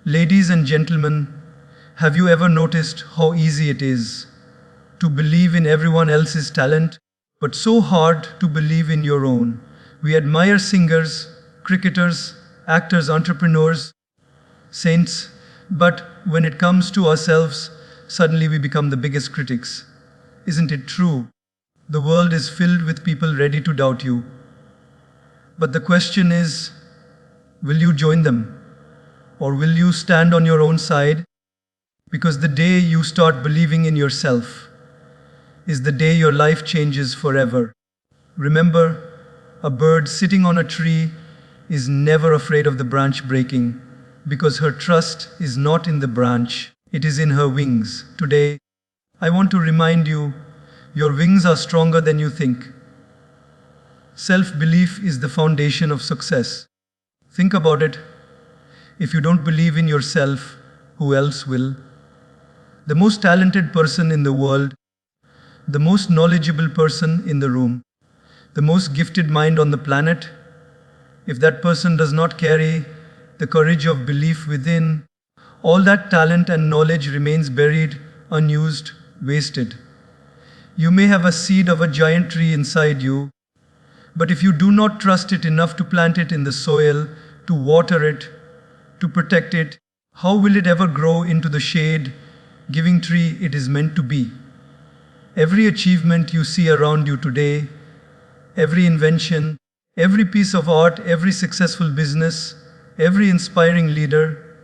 Ladies and gentlemen, have you ever noticed how easy it is to believe in everyone else's talent, but so hard to believe in your own? We admire singers, cricketers, actors, entrepreneurs, saints, but when it comes to ourselves, suddenly we become the biggest critics. Isn't it true? The world is filled with people ready to doubt you. But the question is, will you join them? Or will you stand on your own side? Because the day you start believing in yourself is the day your life changes forever. Remember, a bird sitting on a tree is never afraid of the branch breaking because her trust is not in the branch, it is in her wings. Today, I want to remind you, your wings are stronger than you think. Self-belief is the foundation of success. Think about it. If you don't believe in yourself, who else will? The most talented person in the world, the most knowledgeable person in the room, the most gifted mind on the planet, if that person does not carry the courage of belief within, all that talent and knowledge remains buried, unused, wasted. You may have a seed of a giant tree inside you, but if you do not trust it enough to plant it in the soil, to water it, to protect it, how will it ever grow into the shade, giving tree it is meant to be? Every achievement you see around you today, every invention, every piece of art, every successful business, every inspiring leader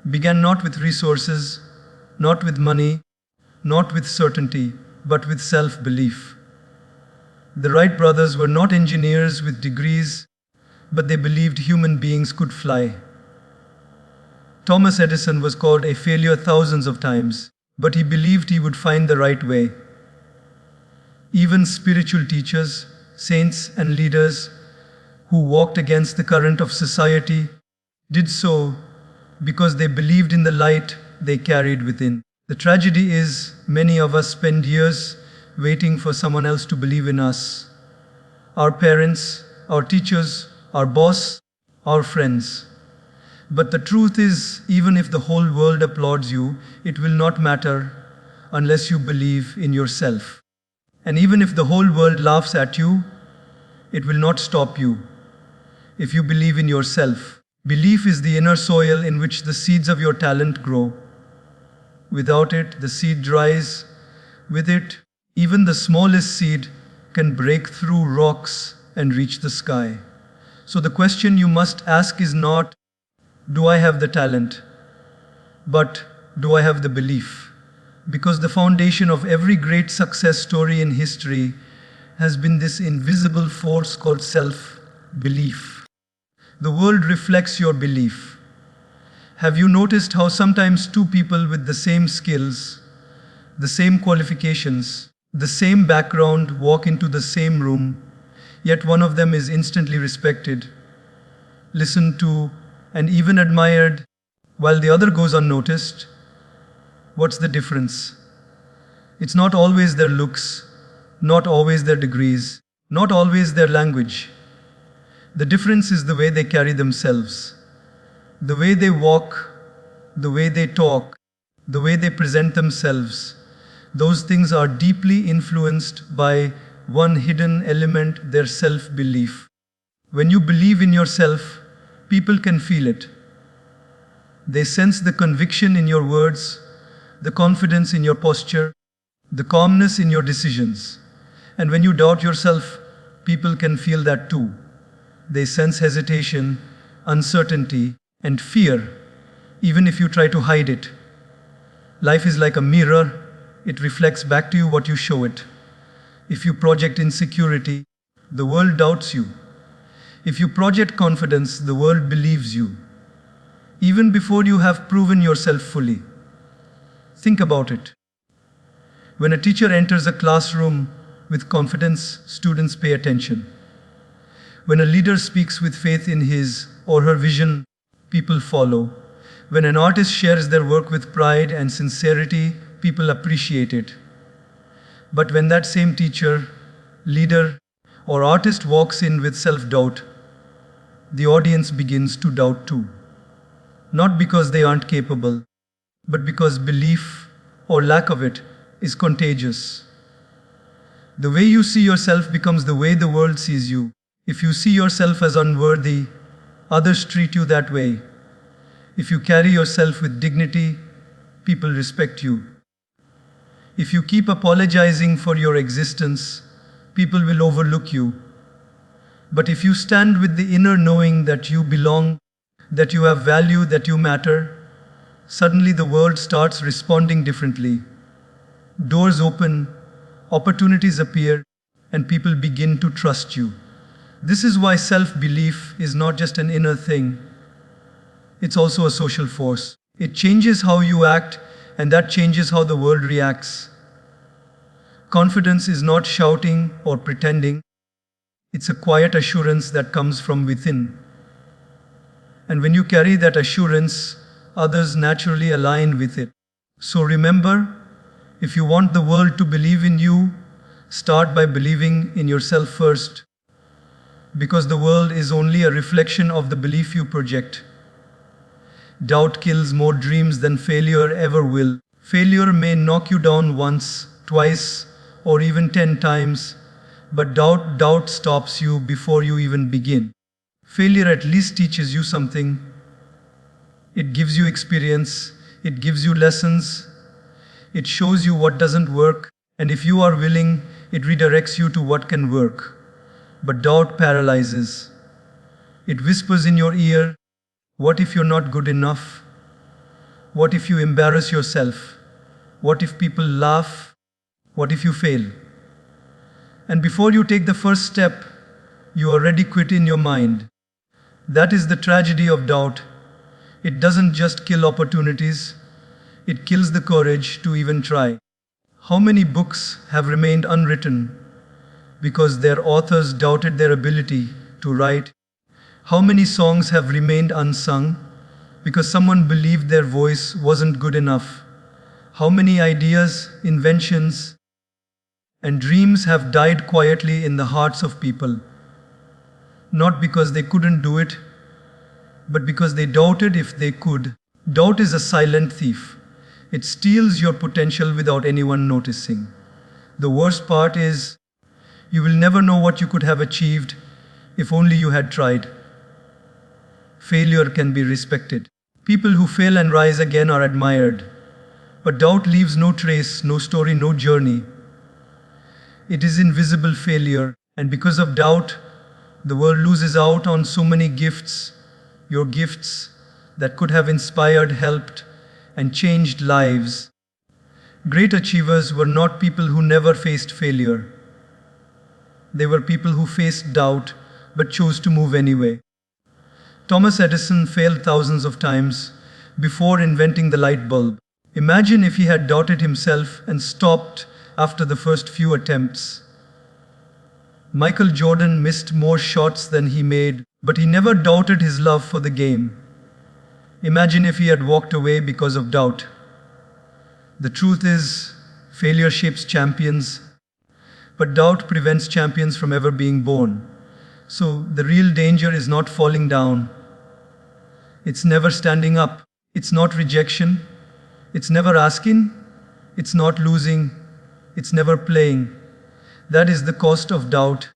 began not with resources, not with money, not with certainty, but with self-belief. The Wright brothers were not engineers with degrees, but they believed human beings could fly. Thomas Edison was called a failure thousands of times, but he believed he would find the right way. Even spiritual teachers, saints and leaders who walked against the current of society did so because they believed in the light they carried within. The tragedy is, many of us spend years waiting for someone else to believe in us. Our parents, our teachers, our boss, our friends. But the truth is, even if the whole world applauds you, it will not matter unless you believe in yourself. And even if the whole world laughs at you, it will not stop you if you believe in yourself. Belief is the inner soil in which the seeds of your talent grow. Without it, the seed dries. With it, even the smallest seed can break through rocks and reach the sky. So the question you must ask is not, do I have the talent? But do I have the belief? Because the foundation of every great success story in history has been this invisible force called self-belief. The world reflects your belief. Have you noticed how sometimes two people with the same skills, the same qualifications, the same background walk into the same room, yet one of them is instantly respected, listened to, and even admired, while the other goes unnoticed? What's the difference? It's not always their looks, not always their degrees, not always their language. The difference is the way they carry themselves, the way they walk, the way they talk, the way they present themselves. Those things are deeply influenced by one hidden element, their self-belief. When you believe in yourself, people can feel it. They sense the conviction in your words, the confidence in your posture, the calmness in your decisions. And when you doubt yourself, people can feel that too. They sense hesitation, uncertainty, and fear, even if you try to hide it. Life is like a mirror. It reflects back to you what you show it. If you project insecurity, the world doubts you. If you project confidence, the world believes you, even before you have proven yourself fully. Think about it. When a teacher enters a classroom with confidence, students pay attention. When a leader speaks with faith in his or her vision, people follow. When an artist shares their work with pride and sincerity, people appreciate it. But when that same teacher, leader, or artist walks in with self-doubt, the audience begins to doubt too. not because they aren't capable, but because belief, or lack of it, is contagious. The way you see yourself becomes the way the world sees you. If you see yourself as unworthy, others treat you that way. If you carry yourself with dignity, people respect you. If you keep apologizing for your existence, people will overlook you. But if you stand with the inner knowing that you belong, that you have value, that you matter, suddenly the world starts responding differently. Doors open, opportunities appear, and people begin to trust you. This is why self-belief is not just an inner thing, it's also a social force. It changes how you act, and that changes how the world reacts. Confidence is not shouting or pretending, it's a quiet assurance that comes from within. And when you carry that assurance, others naturally align with it. So remember, if you want the world to believe in you, start by believing in yourself first. Because the world is only a reflection of the belief you project. Doubt kills more dreams than failure ever will. Failure may knock you down once, twice, or even 10 times, but doubt stops you before you even begin. Failure at least teaches you something. It gives you experience, it gives you lessons, it shows you what doesn't work, and if you are willing, it redirects you to what can work. But doubt paralyzes. It whispers in your ear, what if you're not good enough? What if you embarrass yourself? What if people laugh? What if you fail? And before you take the first step, you already quit in your mind. That is the tragedy of doubt. It doesn't just kill opportunities, it kills the courage to even try. How many books have remained unwritten because their authors doubted their ability to write? How many songs have remained unsung because someone believed their voice wasn't good enough? How many ideas, inventions, and dreams have died quietly in the hearts of people? Not because they couldn't do it, but because they doubted if they could. Doubt is a silent thief. It steals your potential without anyone noticing. The worst part is, you will never know what you could have achieved if only you had tried. Failure can be respected. People who fail and rise again are admired. But doubt leaves no trace, no story, no journey. It is invisible failure, and because of doubt, the world loses out on so many gifts, your gifts that could have inspired, helped, and changed lives. Great achievers were not people who never faced failure. They were people who faced doubt but chose to move anyway. Thomas Edison failed thousands of times before inventing the light bulb. Imagine if he had doubted himself and stopped after the first few attempts. Michael Jordan missed more shots than he made, but he never doubted his love for the game. Imagine if he had walked away because of doubt. The truth is, failure shapes champions, but doubt prevents champions from ever being born. So the real danger is not falling down. It's never standing up. It's not rejection. It's never asking. It's not losing. It's never playing. That is the cost of doubt.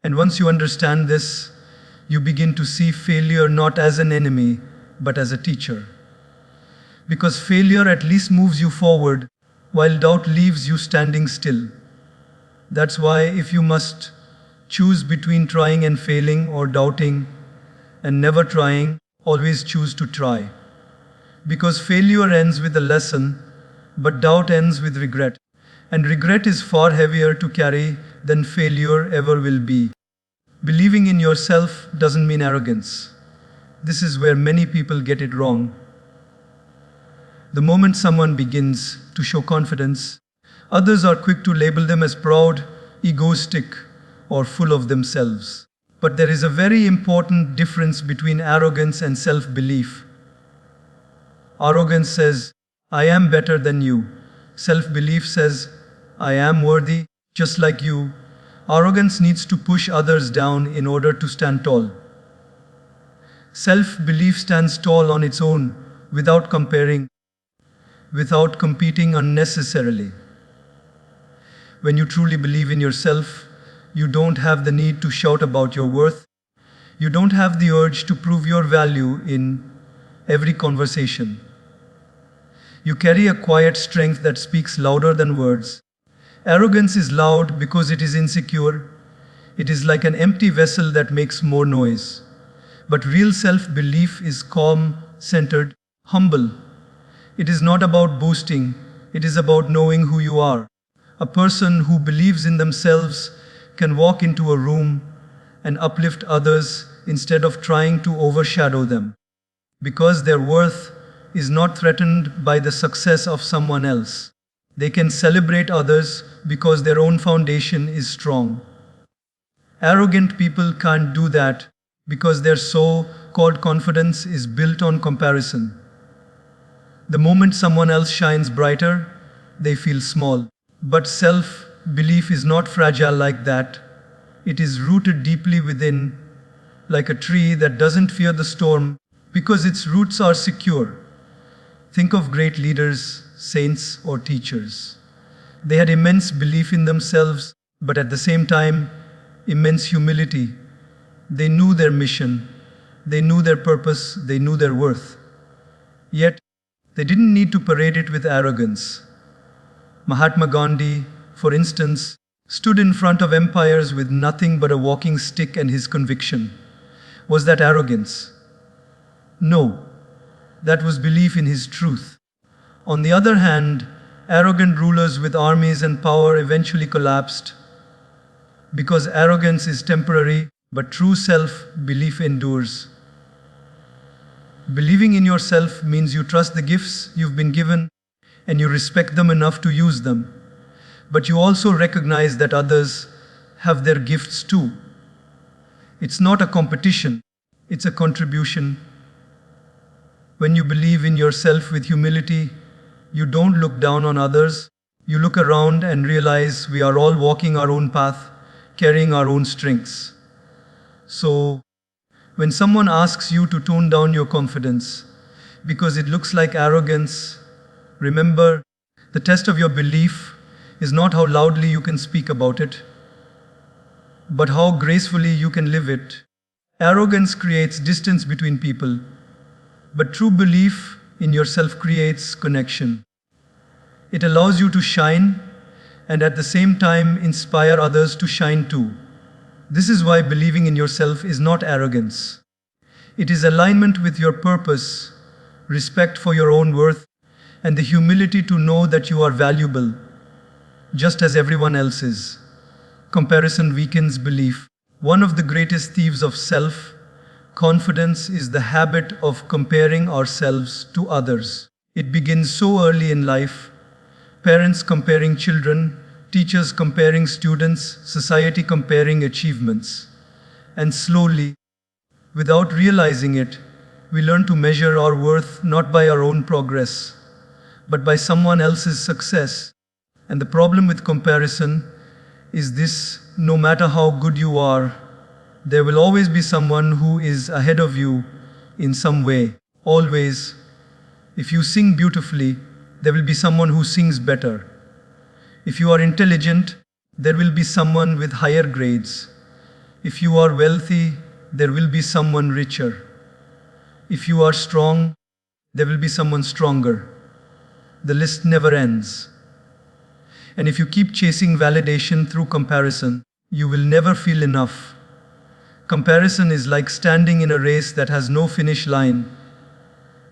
And once you understand this, you begin to see failure not as an enemy, but as a teacher. Because failure at least moves you forward, while doubt leaves you standing still. That's why if you must choose between trying and failing or doubting and never trying, always choose to try. Because failure ends with a lesson, but doubt ends with regret. And regret is far heavier to carry than failure ever will be. Believing in yourself doesn't mean arrogance. This is where many people get it wrong. The moment someone begins to show confidence, others are quick to label them as proud, egoistic, or full of themselves. But there is a very important difference between arrogance and self-belief. Arrogance says, I am better than you. Self-belief says, I am worthy, just like you. Arrogance needs to push others down in order to stand tall. Self-belief stands tall on its own, without comparing, without competing unnecessarily. When you truly believe in yourself, you don't have the need to shout about your worth. You don't have the urge to prove your value in every conversation. You carry a quiet strength that speaks louder than words. Arrogance is loud because it is insecure. It is like an empty vessel that makes more noise. But real self-belief is calm, centered, humble. It is not about boasting, it is about knowing who you are. A person who believes in themselves can walk into a room and uplift others instead of trying to overshadow them. Because their worth is not threatened by the success of someone else. They can celebrate others because their own foundation is strong. Arrogant people can't do that because their so-called confidence is built on comparison. The moment someone else shines brighter, they feel small. But self-belief is not fragile like that. It is rooted deeply within, like a tree that doesn't fear the storm because its roots are secure. Think of great leaders, saints, or teachers. They had immense belief in themselves, but at the same time, immense humility. They knew their mission, they knew their purpose, they knew their worth. Yet, they didn't need to parade it with arrogance. Mahatma Gandhi, for instance, stood in front of empires with nothing but a walking stick and his conviction. Was that arrogance? No, that was belief in his truth. On the other hand, arrogant rulers with armies and power eventually collapsed because arrogance is temporary, but true self-belief endures. Believing in yourself means you trust the gifts you've been given and you respect them enough to use them. But you also recognize that others have their gifts too. It's not a competition, it's a contribution. When you believe in yourself with humility, you don't look down on others. You look around and realize we are all walking our own path, carrying our own strengths. So, when someone asks you to tone down your confidence because it looks like arrogance, remember, the test of your belief is not how loudly you can speak about it, but how gracefully you can live it. Arrogance creates distance between people, but true belief in yourself creates connection. It allows you to shine and at the same time inspire others to shine too. This is why believing in yourself is not arrogance. It is alignment with your purpose, respect for your own worth, and the humility to know that you are valuable, just as everyone else is. Comparison weakens belief. One of the greatest thieves of self-confidence is the habit of comparing ourselves to others. It begins so early in life. Parents comparing children, teachers comparing students, society comparing achievements. And slowly, without realizing it, we learn to measure our worth not by our own progress, but by someone else's success. And the problem with comparison is this: no matter how good you are, there will always be someone who is ahead of you in some way. Always. If you sing beautifully, there will be someone who sings better. If you are intelligent, there will be someone with higher grades. If you are wealthy, there will be someone richer. If you are strong, there will be someone stronger. The list never ends. And if you keep chasing validation through comparison, you will never feel enough. Comparison is like standing in a race that has no finish line.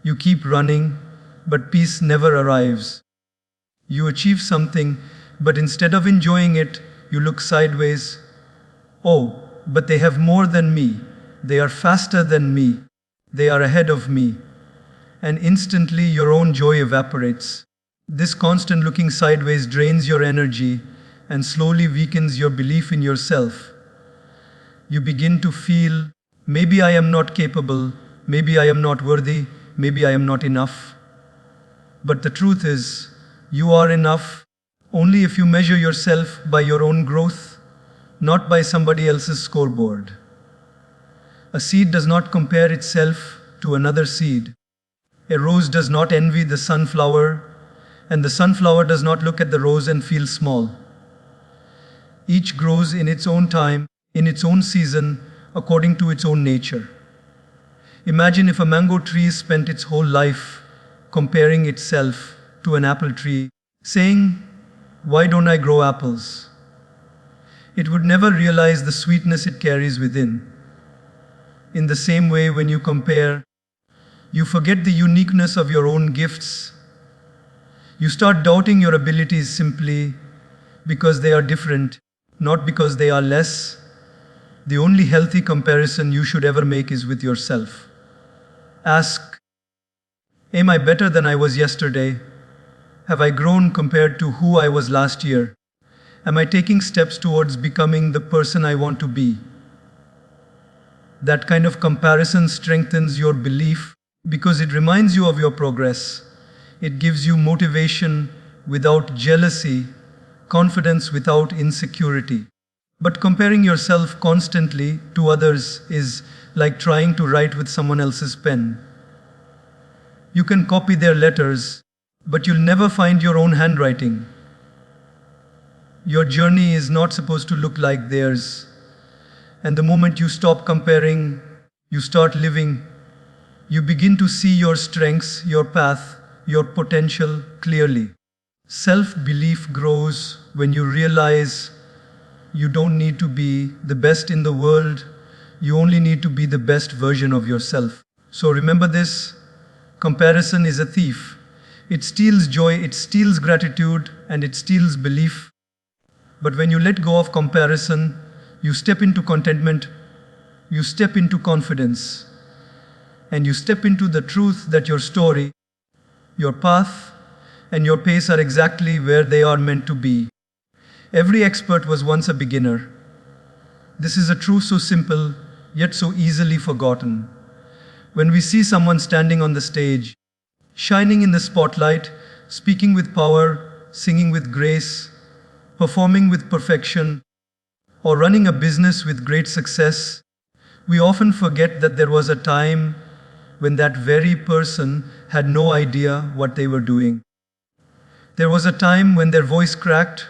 You keep running, but peace never arrives. You achieve something, but instead of enjoying it, you look sideways. Oh, but they have more than me. They are faster than me. They are ahead of me. And instantly your own joy evaporates. This constant looking sideways drains your energy and slowly weakens your belief in yourself. You begin to feel, maybe I am not capable, maybe I am not worthy, maybe I am not enough. But the truth is, you are enough only if you measure yourself by your own growth, not by somebody else's scoreboard. A seed does not compare itself to another seed. A rose does not envy the sunflower, and the sunflower does not look at the rose and feel small. Each grows in its own time, in its own season, according to its own nature. Imagine if a mango tree spent its whole life comparing itself to an apple tree, saying, "Why don't I grow apples?" It would never realize the sweetness it carries within. In the same way, when you compare, you forget the uniqueness of your own gifts. You start doubting your abilities simply because they are different, not because they are less. The only healthy comparison you should ever make is with yourself. Ask, am I better than I was yesterday? Have I grown compared to who I was last year? Am I taking steps towards becoming the person I want to be? That kind of comparison strengthens your belief because it reminds you of your progress. It gives you motivation without jealousy, confidence without insecurity. But comparing yourself constantly to others is like trying to write with someone else's pen. You can copy their letters, but you'll never find your own handwriting. Your journey is not supposed to look like theirs. And the moment you stop comparing, you start living. You begin to see your strengths, your path, your potential clearly. Self-belief grows when you realize you don't need to be the best in the world. You only need to be the best version of yourself. So remember this, comparison is a thief. It steals joy, it steals gratitude, and it steals belief. But when you let go of comparison, you step into contentment, you step into confidence, and you step into the truth that your story, your path, and your pace are exactly where they are meant to be. Every expert was once a beginner. This is a truth so simple, yet so easily forgotten. When we see someone standing on the stage, shining in the spotlight, speaking with power, singing with grace, performing with perfection, or running a business with great success, we often forget that there was a time when that very person had no idea what they were doing. There was a time when their voice cracked,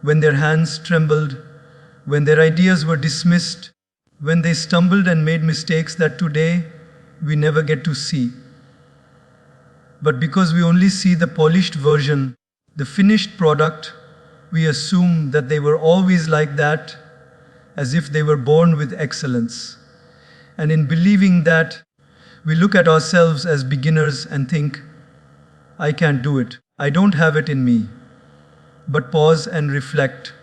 when their hands trembled, when their ideas were dismissed, when they stumbled and made mistakes that today we never get to see. But because we only see the polished version, the finished product, we assume that they were always like that, as if they were born with excellence. And in believing that, we look at ourselves as beginners and think, I can't do it. I don't have it in me. But pause and reflect.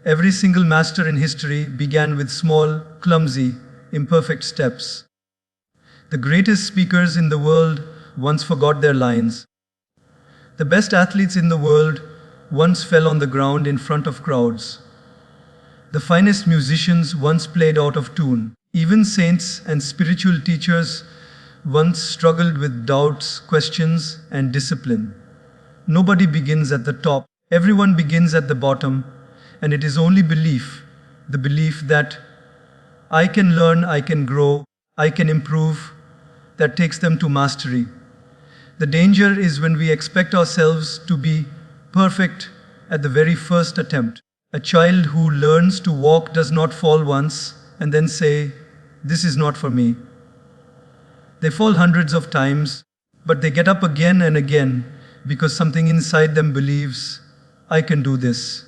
Every single master in history began with small, clumsy, imperfect steps. The greatest speakers in the world once forgot their lines. The best athletes in the world once fell on the ground in front of crowds. The finest musicians once played out of tune. Even saints and spiritual teachers once struggled with doubts, questions, and discipline. Nobody begins at the top. Everyone begins at the bottom, and it is only belief, the belief that I can learn, I can grow, I can improve, that takes them to mastery. The danger is when we expect ourselves to be perfect at the very first attempt. A child who learns to walk does not fall once and then say, "This is not for me." They fall hundreds of times, but they get up again and again because something inside them believes, I can do this.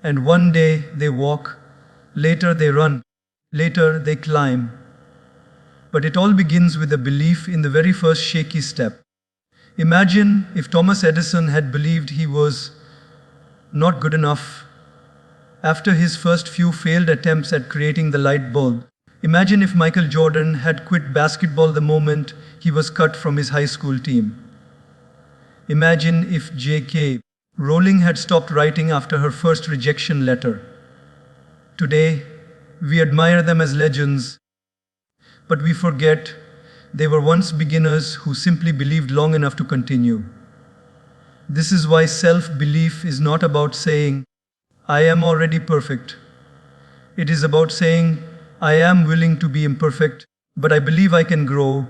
And one day they walk, later they run, later they climb. But it all begins with a belief in the very first shaky step. Imagine if Thomas Edison had believed he was not good enough after his first few failed attempts at creating the light bulb. Imagine if Michael Jordan had quit basketball the moment he was cut from his high school team. Imagine if J.K. Rowling had stopped writing after her first rejection letter. Today, we admire them as legends, but we forget they were once beginners who simply believed long enough to continue. This is why self-belief is not about saying, I am already perfect. It is about saying, I am willing to be imperfect, but I believe I can grow.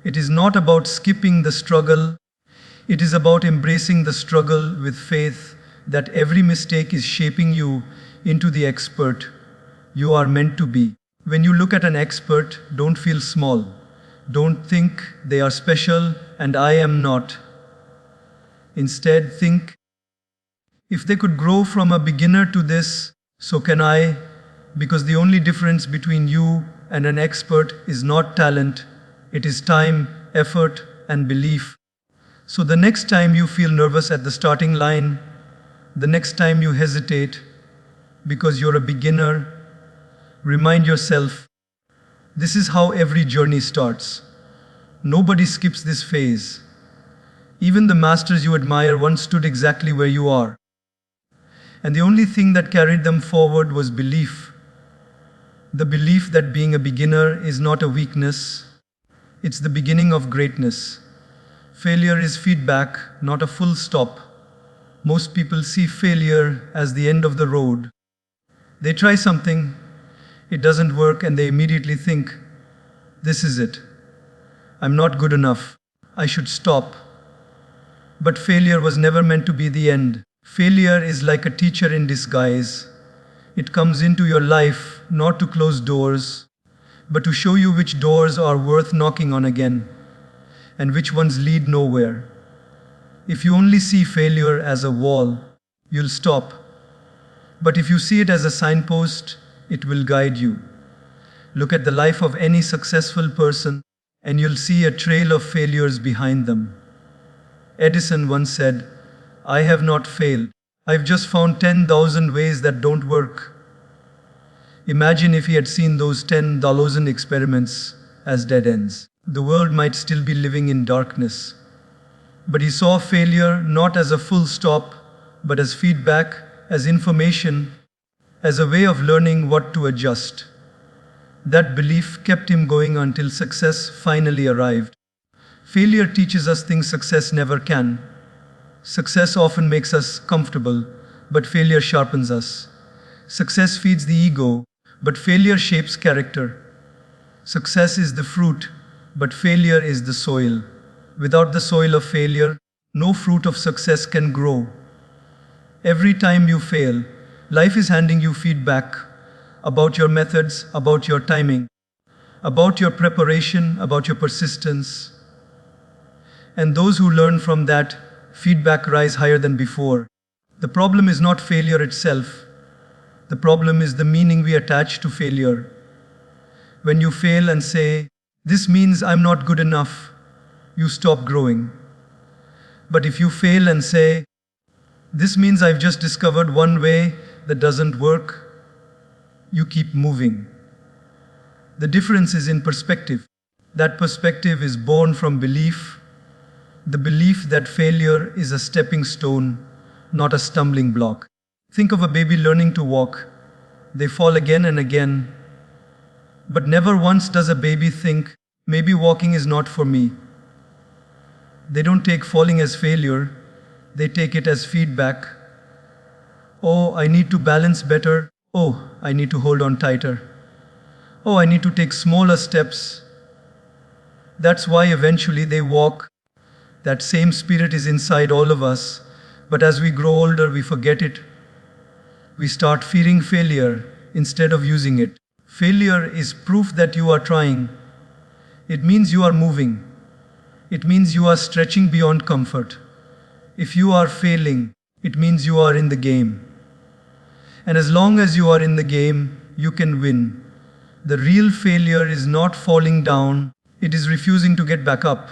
It is not about skipping the struggle, it is about embracing the struggle with faith that every mistake is shaping you into the expert you are meant to be. When you look at an expert, don't feel small. Don't think they are special and I am not. Instead, think, if they could grow from a beginner to this, so can I, because the only difference between you and an expert is not talent, it is time, effort, and belief. So the next time you feel nervous at the starting line, the next time you hesitate because you're a beginner, remind yourself, this is how every journey starts. Nobody skips this phase. Even the masters you admire once stood exactly where you are. And the only thing that carried them forward was belief. The belief that being a beginner is not a weakness, it's the beginning of greatness. Failure is feedback, not a full stop. Most people see failure as the end of the road. They try something, it doesn't work, and they immediately think, this is it. I'm not good enough. I should stop. But failure was never meant to be the end. Failure is like a teacher in disguise. It comes into your life not to close doors, but to show you which doors are worth knocking on again, and which ones lead nowhere. If you only see failure as a wall, you'll stop. But if you see it as a signpost, it will guide you. Look at the life of any successful person, and you'll see a trail of failures behind them. Edison once said, I have not failed. I've just found 10,000 ways that don't work. Imagine if he had seen those 10,000 experiments as dead ends. The world might still be living in darkness. But he saw failure not as a full stop, but as feedback, as information, as a way of learning what to adjust. That belief kept him going until success finally arrived. Failure teaches us things success never can. Success often makes us comfortable, but failure sharpens us. Success feeds the ego, but failure shapes character. Success is the fruit, but failure is the soil. Without the soil of failure, no fruit of success can grow. Every time you fail, life is handing you feedback about your methods, about your timing, about your preparation, about your persistence. And those who learn from that feedback rise higher than before. The problem is not failure itself. The problem is the meaning we attach to failure. When you fail and say, this means I'm not good enough, you stop growing. But if you fail and say, this means I've just discovered one way that doesn't work, you keep moving. The difference is in perspective. That perspective is born from belief, the belief that failure is a stepping stone, not a stumbling block. Think of a baby learning to walk. They fall again and again. But never once does a baby think, maybe walking is not for me. They don't take falling as failure, they take it as feedback. Oh, I need to balance better. Oh, I need to hold on tighter. Oh, I need to take smaller steps. That's why eventually they walk. That same spirit is inside all of us, but as we grow older, we forget it. We start fearing failure instead of using it. Failure is proof that you are trying. It means you are moving. It means you are stretching beyond comfort. If you are failing, it means you are in the game. And as long as you are in the game, you can win. The real failure is not falling down, it is refusing to get back up.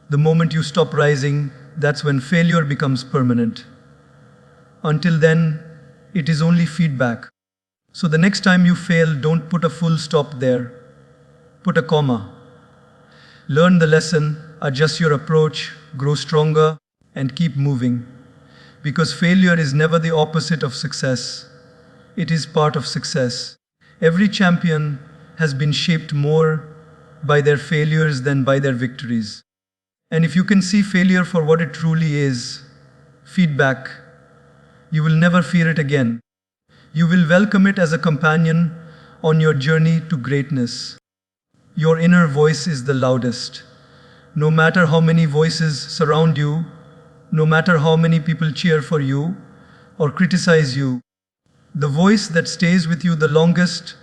The moment you stop rising, that's when failure becomes permanent. Until then, it is only feedback. So the next time you fail, don't put a full stop there. Put a comma. Learn the lesson, adjust your approach, grow stronger, and keep moving. Because failure is never the opposite of success. It is part of success. Every champion has been shaped more by their failures than by their victories. And if you can see failure for what it truly is, feedback, you will never fear it again. You will welcome it as a companion, on your journey to greatness. Your inner voice is the loudest. No matter how many voices surround you, no matter how many people cheer for you or criticize you, the voice that stays with you the longest,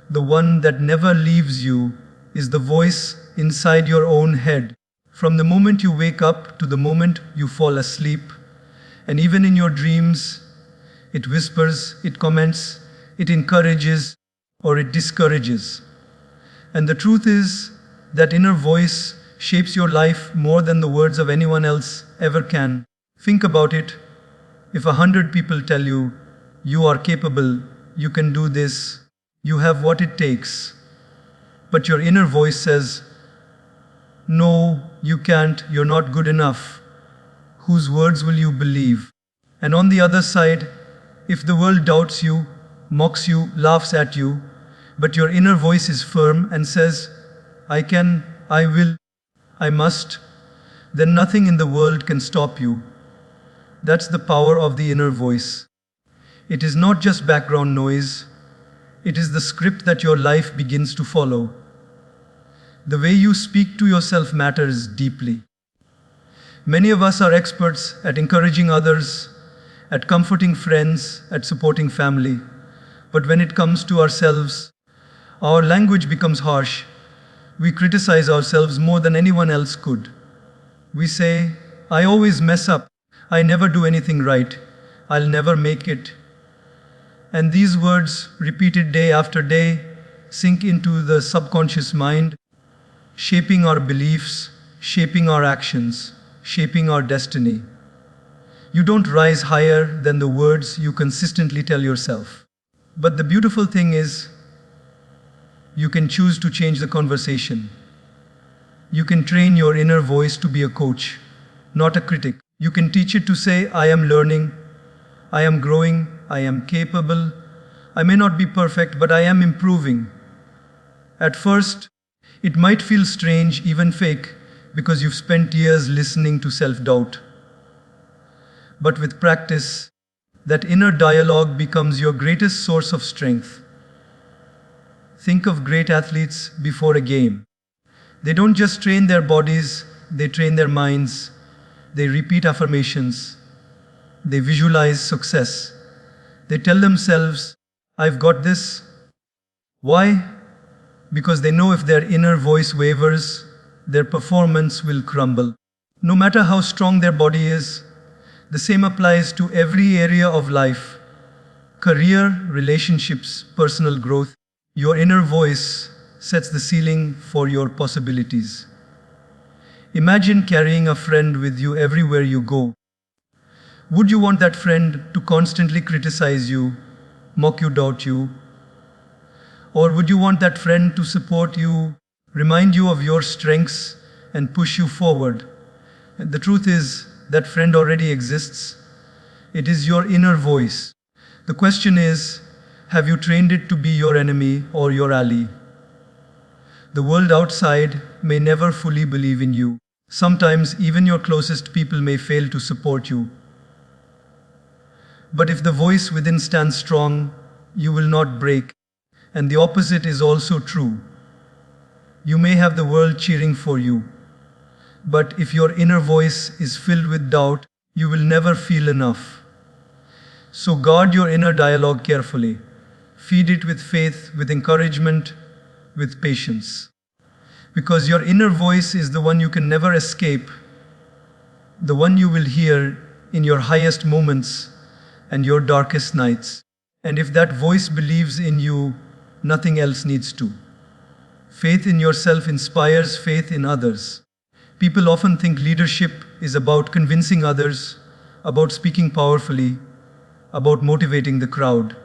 the one that never leaves you, is the voice inside your own head. From the moment you wake up to the moment you fall asleep, and even in your dreams, it whispers, it comments, it encourages, or it discourages. And the truth is that inner voice shapes your life more than the words of anyone else ever can. Think about it. If 100 people tell you, you are capable, you can do this, you have what it takes, but your inner voice says, no, you can't, you're not good enough, whose words will you believe? And on the other side, if the world doubts you, mocks you, laughs at you, but your inner voice is firm and says, I can, I will, I must, then nothing in the world can stop you. That's the power of the inner voice. It is not just background noise, it is the script that your life begins to follow. The way you speak to yourself matters deeply. Many of us are experts at encouraging others, at comforting friends, at supporting family. But when it comes to ourselves, our language becomes harsh. We criticize ourselves more than anyone else could. We say, I always mess up. I never do anything right. I'll never make it. And these words, repeated day after day, sink into the subconscious mind, shaping our beliefs, shaping our actions, shaping our destiny. You don't rise higher than the words you consistently tell yourself. But the beautiful thing is, you can choose to change the conversation. You can train your inner voice to be a coach, not a critic. You can teach it to say, I am learning, I am growing, I am capable. I may not be perfect, but I am improving. At first, it might feel strange, even fake, because you've spent years listening to self-doubt. But with practice, that inner dialogue becomes your greatest source of strength. Think of great athletes before a game. They don't just train their bodies, they train their minds. They repeat affirmations. They visualize success. They tell themselves, I've got this. Why? Because they know if their inner voice wavers, their performance will crumble. No matter how strong their body is, the same applies to every area of life. Career, relationships, personal growth. Your inner voice sets the ceiling for your possibilities. Imagine carrying a friend with you everywhere you go. Would you want that friend to constantly criticize you, mock you, doubt you? Or would you want that friend to support you, remind you of your strengths, and push you forward? And the truth is, that friend already exists. It is your inner voice. The question is, have you trained it to be your enemy or your ally? The world outside may never fully believe in you. Sometimes even your closest people may fail to support you. But if the voice within stands strong, you will not break. And the opposite is also true. You may have the world cheering for you, but if your inner voice is filled with doubt, you will never feel enough. So guard your inner dialogue carefully. Feed it with faith, with encouragement, with patience. Because your inner voice is the one you can never escape, the one you will hear in your highest moments and your darkest nights. And if that voice believes in you, nothing else needs to. Faith in yourself inspires faith in others. People often think leadership is about convincing others, about speaking powerfully, about motivating the crowd.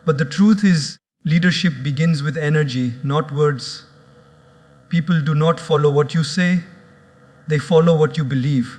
But the truth is, leadership begins with energy, not words. People do not follow what you say, they follow what you believe.